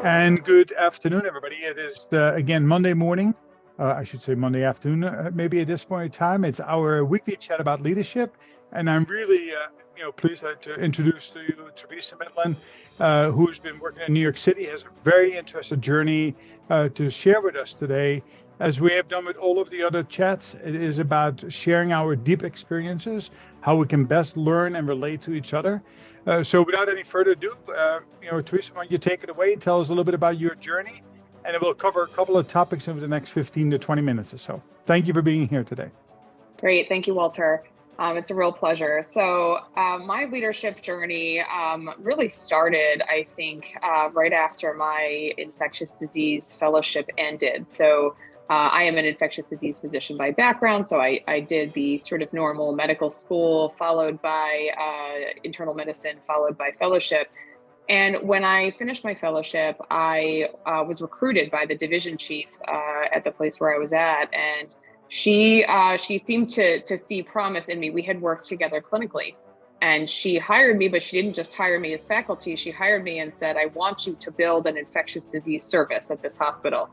And good afternoon, everybody. It is again Monday morning. I should say Monday afternoon, maybe at this point in time. It's our weekly chat about leadership, and I'm really, pleased to introduce to you Theresa Madaline, who's been working in New York City, has a very interesting journey to share with us today. As we have done with all of the other chats, it is about sharing our deep experiences, how we can best learn and relate to each other. So without any further ado, Theresa, why don't you take it away and tell us a little bit about your journey, and it will cover a couple of topics over the next 15 to 20 minutes or so. Thank you for being here today. Great. Thank you, Walter. It's a real pleasure. So my leadership journey really started, I think, right after my infectious disease fellowship ended. So I am an infectious disease physician by background. So I did the sort of normal medical school, followed by internal medicine, followed by fellowship. And when I finished my fellowship, I was recruited by the division chief at the place where I was at, and she seemed to see promise in me. We had worked together clinically, and she hired me, but she didn't just hire me as faculty. She hired me and said, "I want you to build an infectious disease service at this hospital,"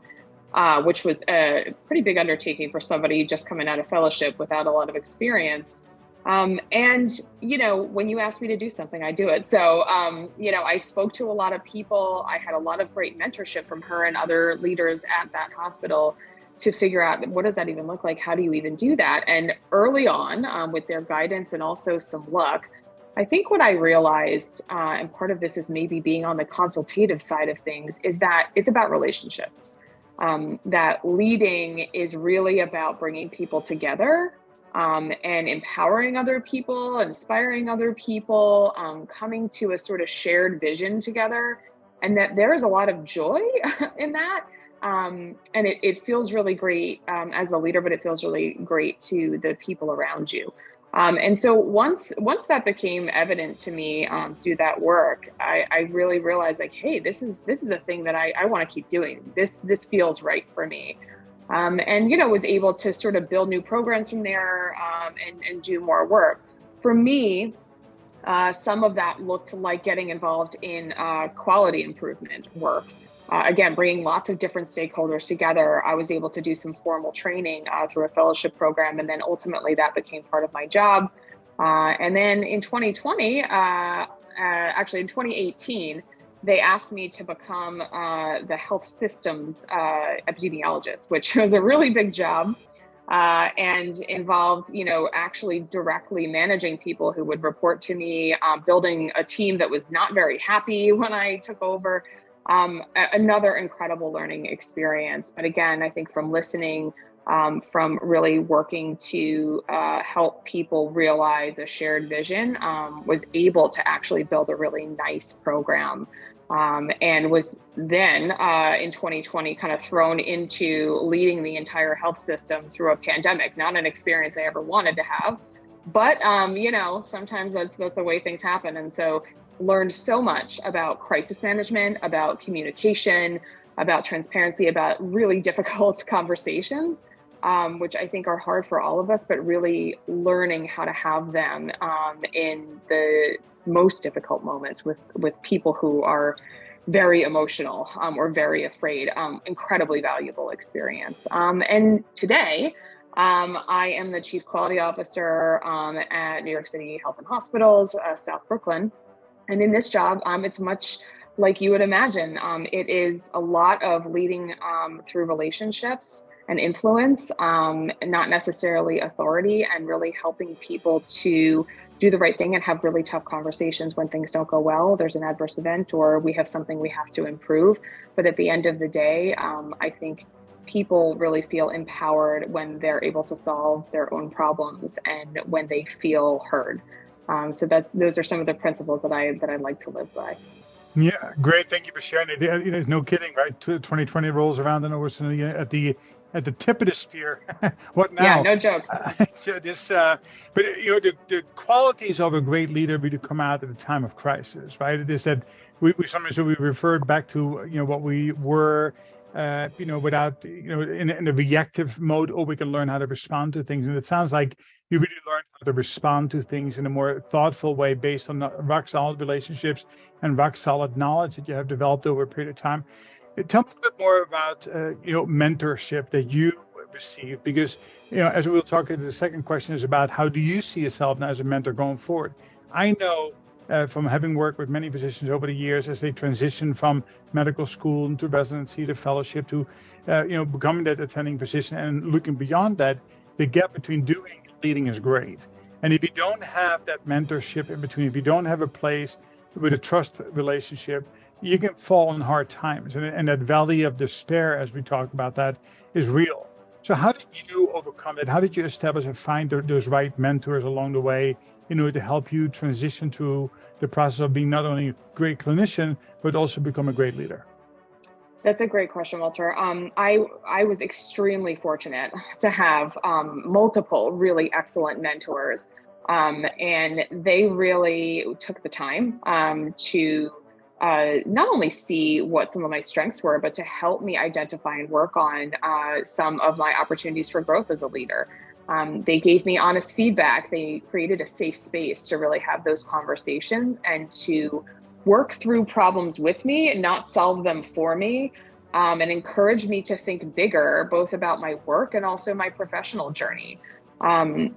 which was a pretty big undertaking for somebody just coming out of fellowship without a lot of experience. And, when you ask me to do something, I do it. So, I spoke to a lot of people. I had a lot of great mentorship from her and other leaders at that hospital to figure out, what does that even look like? How do you even do that? And early on, with their guidance and also some luck, I think what I realized, and part of this is maybe being on the consultative side of things, is that it's about relationships. That leading is really about bringing people together, and empowering other people, inspiring other people, coming to a sort of shared vision together, and that there is a lot of joy in that. And it feels really great as the leader, but it feels really great to the people around you. And so once that became evident to me through that work, I really realized, like, hey, this is a thing that I want to keep doing. This feels right for me. And was able to sort of build new programs from there, and do more work. For me, some of that looked like getting involved in quality improvement work. Again, bringing lots of different stakeholders together. I was able to do some formal training through a fellowship program, and then ultimately that became part of my job. And then in 2020, actually in 2018, they asked me to become the health systems epidemiologist, which was a really big job, and involved, actually directly managing people who would report to me, building a team that was not very happy when I took over. Another incredible learning experience. But again, I think from listening, from really working to help people realize a shared vision, was able to actually build a really nice program. And was then in 2020 kind of thrown into leading the entire health system through a pandemic. Not an experience I ever wanted to have, but sometimes that's the way things happen. And so learned so much about crisis management, about communication, about transparency, about really difficult conversations, which I think are hard for all of us, but really learning how to have them in the most difficult moments with people who are very emotional or very afraid. Incredibly valuable experience. And today, I am the Chief Quality Officer at New York City Health and Hospitals, South Brooklyn. And in this job, it's much like you would imagine. It is a lot of leading through relationships and influence, not necessarily authority, and really helping people to do the right thing and have really tough conversations when things don't go well. There's an adverse event or we have something we have to improve. But at the end of the day, I think people really feel empowered when they're able to solve their own problems and when they feel heard. So those are some of the principles that I like to live by. Yeah, great. Thank you for sharing it. There's no kidding, right? 2020 rolls around and we're sitting at the tip of the spear. What now? Yeah, no joke. So but the qualities of a great leader really come out at a time of crisis, right? It is that we sometimes we referred back to what we were, without in a reactive mode, or we can learn how to respond to things. And it sounds like You really learn how to respond to things in a more thoughtful way based on rock solid relationships and rock solid knowledge that you have developed over a period of time. Tell me a bit more about mentorship that you receive, because as we'll talk, the second question is about how do you see yourself now as a mentor going forward. I know from having worked with many physicians over the years as they transition from medical school into residency to fellowship to becoming that attending physician and looking beyond that, the gap between doing and leading is great. And if you don't have that mentorship in between, if you don't have a place with a trust relationship, you can fall in hard times. And that valley of despair, as we talk about, that is real. So how did you overcome it? How did you establish and find those right mentors along the way in order to help you transition to the process of being not only a great clinician, but also become a great leader? That's a great question, Walter. I was extremely fortunate to have multiple really excellent mentors, and they really took the time to not only see what some of my strengths were, but to help me identify and work on some of my opportunities for growth as a leader. They gave me honest feedback. They created a safe space to really have those conversations and to work through problems with me, not solve them for me, and encourage me to think bigger, both about my work and also my professional journey. I'm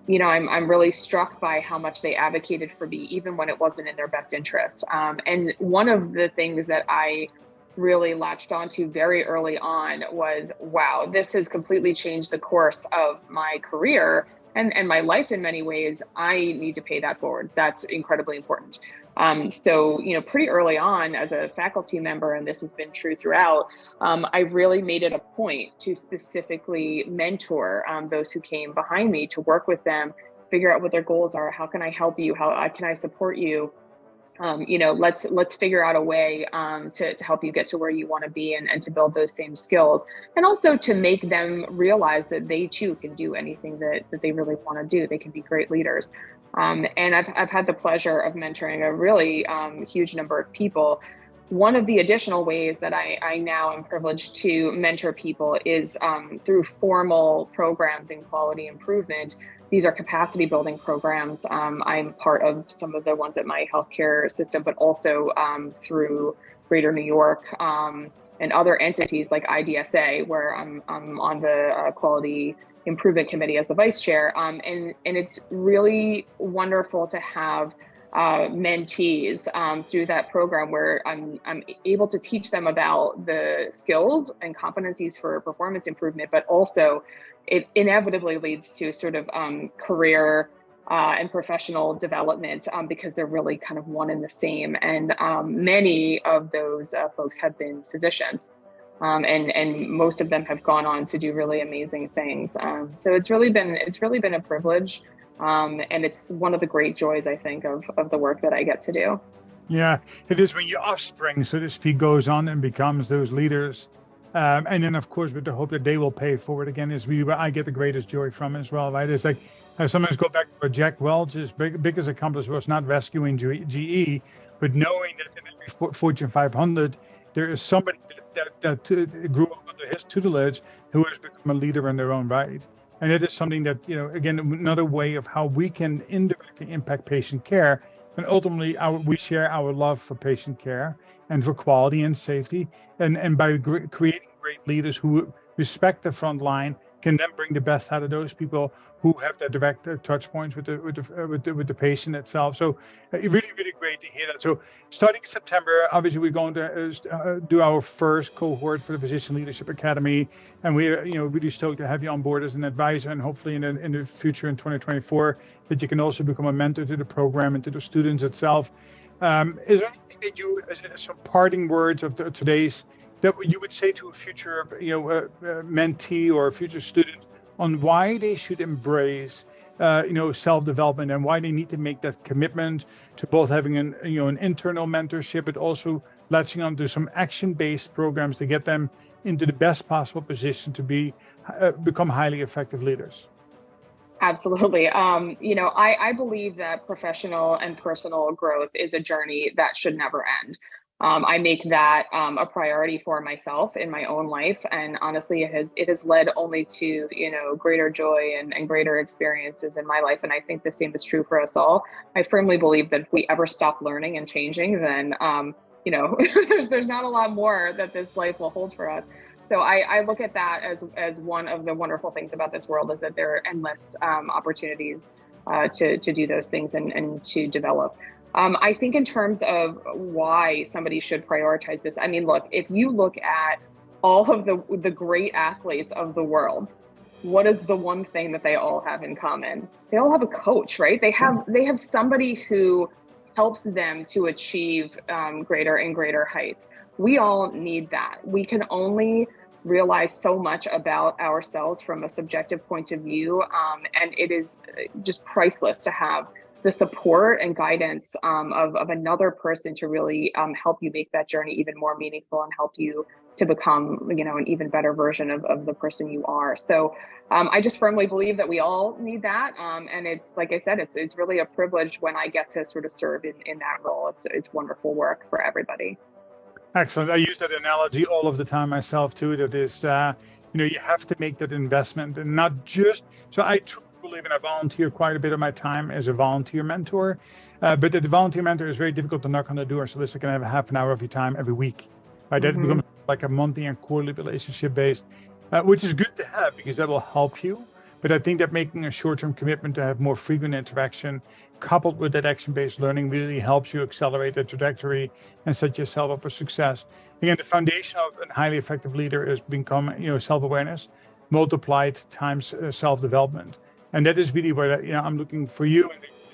really struck by how much they advocated for me, even when it wasn't in their best interest. And one of the things that I really latched onto very early on was, wow, this has completely changed the course of my career and my life in many ways. I need to pay that forward. That's incredibly important. So, pretty early on as a faculty member, and this has been true throughout, I really made it a point to specifically mentor those who came behind me, to work with them, figure out what their goals are. How can I help you? How can I support you? Let's figure out a way to help you get to where you want to be, and to build those same skills, and also to make them realize that they too can do anything that they really want to do. They can be great leaders. And I've had the pleasure of mentoring a really huge number of people. One of the additional ways that I now am privileged to mentor people is through formal programs in quality improvement. These are capacity building programs. I'm part of some of the ones at my healthcare system, but also through Greater New York and other entities like IDSA, where I'm on the quality improvement committee as the vice chair. And it's really wonderful to have mentees through that program, where I'm able to teach them about the skills and competencies for performance improvement, but also it inevitably leads to sort of career and professional development, because they're really kind of one and the same. And many of those folks have been physicians, and most of them have gone on to do really amazing things. So it's really been a privilege, and it's one of the great joys, I think, of the work that I get to do. Yeah, it is when your offspring, so to speak, goes on and becomes those leaders. And then, of course, with the hope that they will pay forward again, I get the greatest joy from as well, right? It's like I sometimes go back to Jack Welch's biggest accomplishment was not rescuing GE, but knowing that in every Fortune 500, there is somebody that grew up under his tutelage who has become a leader in their own right. And it is something that, again, another way of how we can indirectly impact patient care. And ultimately, we share our love for patient care and for quality and safety. And by creating great leaders who respect the front line, can then bring the best out of those people who have that direct touch points with the patient itself. So really, really great to hear that. So starting in September, obviously we're going to do our first cohort for the Physician Leadership Academy, and we're really stoked to have you on board as an advisor, and hopefully in the future in 2024 that you can also become a mentor to the program and to the students itself. Is there anything that you, as some parting words of today's, that you would say to a future, mentee or a future student on why they should embrace, self-development, and why they need to make that commitment to both having an internal mentorship, but also latching onto some action-based programs to get them into the best possible position to become highly effective leaders? Absolutely. I believe that professional and personal growth is a journey that should never end. I make that a priority for myself in my own life, and honestly, it has led only to greater joy and greater experiences in my life. And I think the same is true for us all. I firmly believe that if we ever stop learning and changing, then there's not a lot more that this life will hold for us. So I look at that as one of the wonderful things about this world, is that there are endless opportunities to do those things and to develop. I think in terms of why somebody should prioritize this, I mean, look, if you look at all of the great athletes of the world, what is the one thing that they all have in common? They all have a coach, right? They have somebody who helps them to achieve greater and greater heights. We all need that. We can only realize so much about ourselves from a subjective point of view, and it is just priceless to have the support and guidance of another person to really help you make that journey even more meaningful and help you to become, an even better version of the person you are. So I just firmly believe that we all need that. And it's, like I said, it's really a privilege when I get to sort of serve in that role. It's wonderful work for everybody. Excellent. I use that analogy all of the time myself too. That is, you have to make that investment, and not just. So I truly believe, and I volunteer quite a bit of my time as a volunteer mentor. But the volunteer mentor is very difficult to knock on the door. So listen, can I have a half an hour of your time every week? Right? That Mm-hmm. becomes like a monthly and quarterly relationship based, which is good to have because that will help you. But I think that making a short-term commitment to have more frequent interaction, coupled with that action-based learning, really helps you accelerate the trajectory and set yourself up for success. Again, the foundation of a highly effective leader is become, self-awareness multiplied times self-development, and that is really where I'm looking for you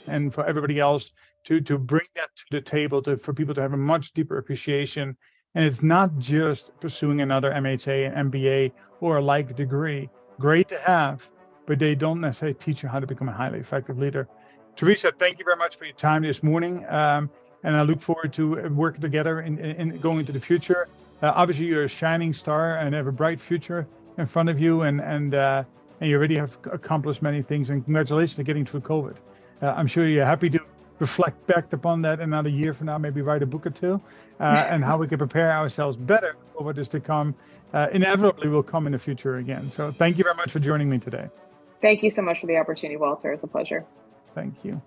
and for everybody else to bring that to the table for people to have a much deeper appreciation. And it's not just pursuing another MHA, an MBA, or a like degree. Great to have, but they don't necessarily teach you how to become a highly effective leader. Theresa, thank you very much for your time this morning. And I look forward to working together in going into the future. Obviously, you're a shining star and have a bright future in front of you, and you already have accomplished many things. And congratulations on getting through COVID. I'm sure you're happy to reflect back upon that another year from now, maybe write a book or two, and how we can prepare ourselves better for what is to come. Inevitably will come in the future again. So thank you very much for joining me today. Thank you so much for the opportunity, Walter. It's a pleasure. Thank you.